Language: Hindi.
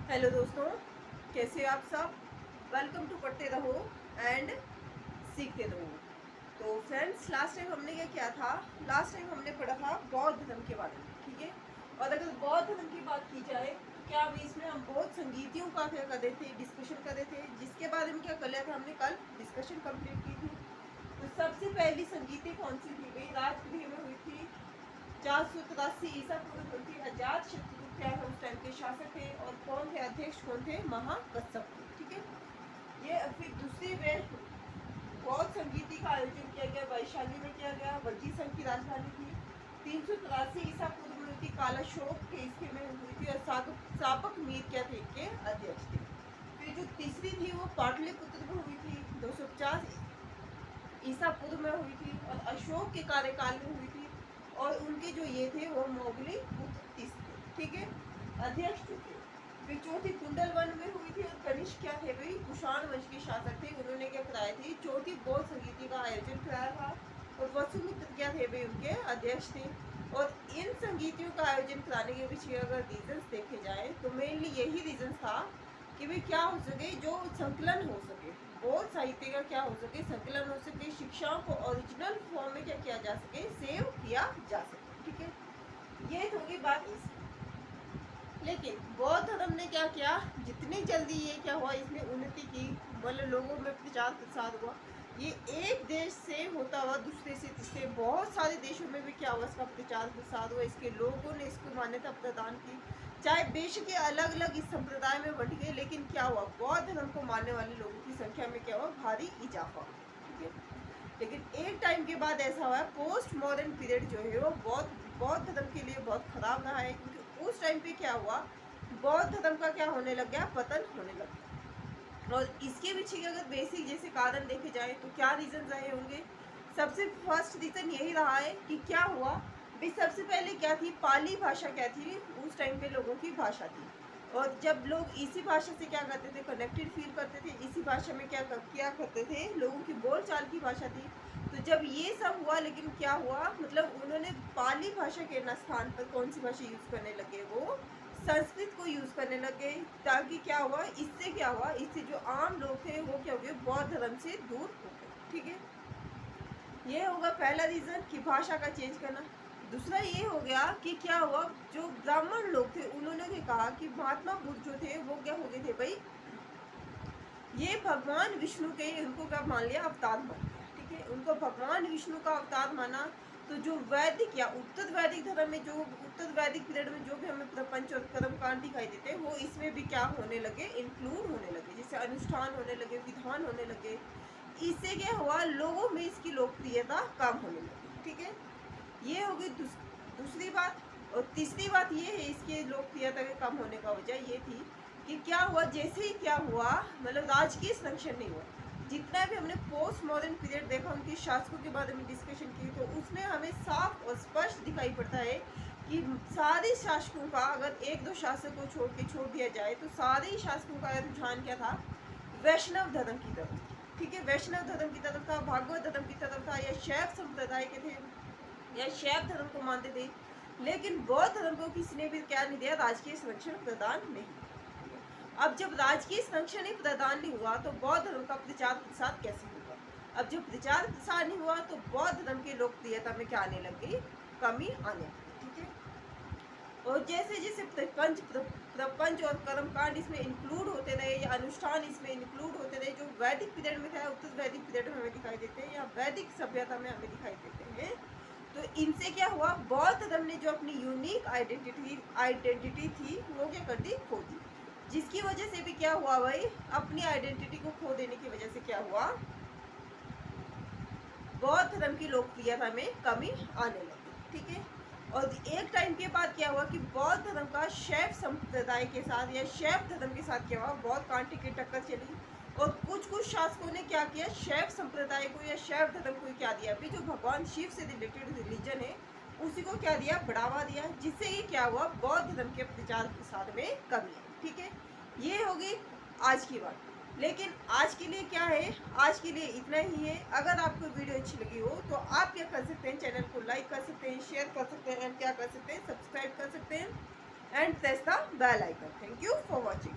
हेलो दोस्तों, कैसे हो आप सब। वेलकम टू पढ़ते रहो एंड सीखते रहो। तो फ्रेंड्स, लास्ट टाइम हमने क्या किया था। लास्ट टाइम हमने पढ़ा था बौद्ध धर्म के बारे में, ठीक है। और अगर बौद्ध धर्म की बात की जाए तो क्या अभी इसमें हम बौद्ध संगीतियों का क्या कर रहे थे, डिस्कशन कर रहे थे, जिसके बारे में क्या कर लिया था हमने, कल डिस्कशन कंप्लीट की थी। तो सबसे पहली संगीति कौन सी थी भाई, राजगृह में हुई थी। 483 ईसा पूर्व उनके आजाद शत्रु क्या है उस टाइम के शासक थे, और कौन थे अध्यक्ष, कौन थे, महाकश्यप थे, ठीक है। ये फिर दूसरी वे बौद्ध संगीति का आयोजन किया गया, वैशाली में किया गया, वज्जी संघ की राजधानी थी। 383 ईसा पूर्व में उनकी कालाशोक के इसके में हुई थी, और सापक मीर क्या थे, इनके अध्यक्ष थे। फिर जो तीसरी थी वो पाटलिपुत्र में हुई थी, 250 ईसा पूर्व में हुई थी, और अशोक के कार्यकाल में हुई थी। और उनके जो ये थे वो मोगली पुत्र थे, ठीक है, अध्यक्ष थे। फिर चौथी कुंडलवन में हुई थी, और कनिष्क क्या थे भाई, कुषाण वंश के शासक थे, उन्होंने क्या कराई थी, चौथी बौद्ध संगीति का आयोजन कराया था। और वसुमित्र क्या थे भाई, उनके अध्यक्ष थे। और इन संगीतियों का आयोजन कराने के पीछे अगर रीजंस देखे जाए तो मेनली यही रीजन था कि भाई क्या हो सके, जो संकलन हो सके, बौद्ध साहित्य का क्या हो सके, संकलन हो सके, शिक्षाओं को ओरिजिनल फॉर्म में क्या किया जा सके, सेव किया जा सके, ठीक है। ये होगी बात इस। लेकिन बौद्ध धर्म ने क्या किया, जितनी जल्दी ये क्या हुआ, इसने उन्नति की, मतलब लोगों में प्रचार प्रसार हुआ। ये एक देश से होता हुआ दूसरे से तीसरे बहुत सारे देशों में भी क्या हुआ, इसका प्रचार प्रसार हुआ, इसके लोगों ने इसको मान्यता प्रदान की। चाहे बेशक के अलग अलग इस संप्रदाय में बंट गए, लेकिन क्या हुआ, बौद्ध धर्म को मानने वाले लोगों की संख्या में क्या हुआ, भारी इजाफा, ठीक है। लेकिन एक टाइम के बाद ऐसा हुआ, पोस्ट मॉडर्न पीरियड जो है वो बौद्ध धर्म के लिए बहुत खराब रहा है, क्योंकि उस टाइम पे क्या हुआ, बौद्ध धर्म का क्या होने लग गया, पतन होने लग गया। और इसके पीछे अगर बेसिक जैसे कारण देखे जाए तो क्या रीजन रहे होंगे। सबसे फर्स्ट रीजन यही रहा है कि क्या हुआ भाई, सबसे पहले क्या थी, पाली भाषा क्या थी, उस टाइम पे लोगों की भाषा थी। और जब लोग इसी भाषा से क्या करते थे, कनेक्टेड फील करते थे, इसी भाषा में क्या करते थे, लोगों की बोलचाल की भाषा थी। तो जब ये सब हुआ, लेकिन क्या हुआ, मतलब उन्होंने पाली भाषा के स्थान पर कौन सी भाषा यूज करने लगे, वो संस्कृत को यूज करने लगे। ताकि क्या हुआ, इससे क्या हुआ, इससे जो आम लोग थे वो क्या हो गए, बौद्ध धर्म से दूर हो गए, ठीक है। ये होगा पहला रीजन कि भाषा का चेंज करना। दूसरा ये हो गया कि क्या हुआ, जो ब्राह्मण लोग थे उन्होंने भी कहा कि महात्मा बुद्ध जो थे वो क्या हो गए थे भाई, ये भगवान विष्णु के, उनको क्या मान लिया, अवतार मान लिया, ठीक है। उनको भगवान विष्णु का अवतार माना। तो जो वैदिक या उत्तर वैदिक धर्म में, जो उत्तर वैदिक पीरियड में जो भी हमें प्रपंच और कर्म कांड दिखाई देते हैं, वो इसमें भी क्या होने लगे, इंक्लूड होने लगे, जैसे अनुष्ठान होने लगे, विधान होने लगे। इससे क्या हुआ, लोगों में इसकी लोकप्रियता कम होने लगी, ठीक है। ये हो गई दूसरी बात। और तीसरी बात ये है, इसके लोकप्रियता के कम होने का वजह ये थी कि क्या हुआ, जैसे ही क्या हुआ, मतलब राजकीय संरक्षण नहीं हुआ। जितना भी हमने पोस्ट मॉडर्न पीरियड देखा, उनके शासकों के बारे में डिस्कशन की, तो उसमें हमें साफ और स्पष्ट दिखाई पड़ता है कि सारे शासकों का, अगर एक दो शासक को छोड़ दिया जाए, तो सारे शासकों का रुझान क्या था, वैष्णव धर्म की तरफ, ठीक है। वैष्णव धर्म की तरफ था, भागवत धर्म की तरफ था, या शैव संप्रदाय के थे, या शैव धर्म को मानते थे। लेकिन बौद्ध धर्म को किसी ने भी क्या नहीं दिया, राजकीय संरक्षण प्रदान नहीं। अब जब राजकीय संरक्षण ही प्रदान नहीं हुआ तो बौद्ध धर्म का प्रचार प्रसार कैसे होगा। अब जब प्रचार प्रसार नहीं हुआ तो बौद्ध धर्म की लोकप्रियता में क्या आने लगी, कमी आने लगी, ठीक है। और जैसे जैसे प्रपंच और कर्मकांड इसमें इंक्लूड होते रहे, या अनुष्ठान इसमें इंक्लूड होते रहे, जो वैदिक पीरियड में था, उत्तर वैदिक पीरियड में हमें दिखाई देते हैं, या वैदिक सभ्यता में हमें दिखाई देते हैं, तो इनसे क्या हुआ, बौद्ध धर्म ने जो अपनी यूनिक आइडेंटिटी थी वो क्या कर दी, खो दी। जिसकी वजह से भी क्या हुआ भाई, अपनी आइडेंटिटी को खो देने की वजह से क्या हुआ, बौद्ध धर्म की लोकप्रियता में कमी आने लगी, ठीक है। और एक टाइम के बाद क्या हुआ कि बौद्ध धर्म का शैव संप्रदाय के साथ, या शैव धर्म के साथ क्या हुआ, बहुत कांटे की टक्कर चली। और कुछ शासकों ने क्या किया, शैव संप्रदाय को या शैव धर्म को क्या दिया, अभी जो भगवान शिव से रिलेटेड रिलीजन है उसी को क्या दिया, बढ़ावा दिया, जिससे ये क्या हुआ, बौद्ध धर्म के प्रचार प्रसार में कमी आई, ठीक है। ये होगी आज की बात। लेकिन आज के लिए क्या है, आज के लिए इतना ही है। अगर आपको वीडियो अच्छी लगी हो तो आप क्या कर सकते हैं, चैनल को लाइक कर सकते हैं, शेयर कर सकते हैं, एंड क्या कर सकते हैं, सब्सक्राइब कर सकते हैं। and press the bell icon. Thank you for watching.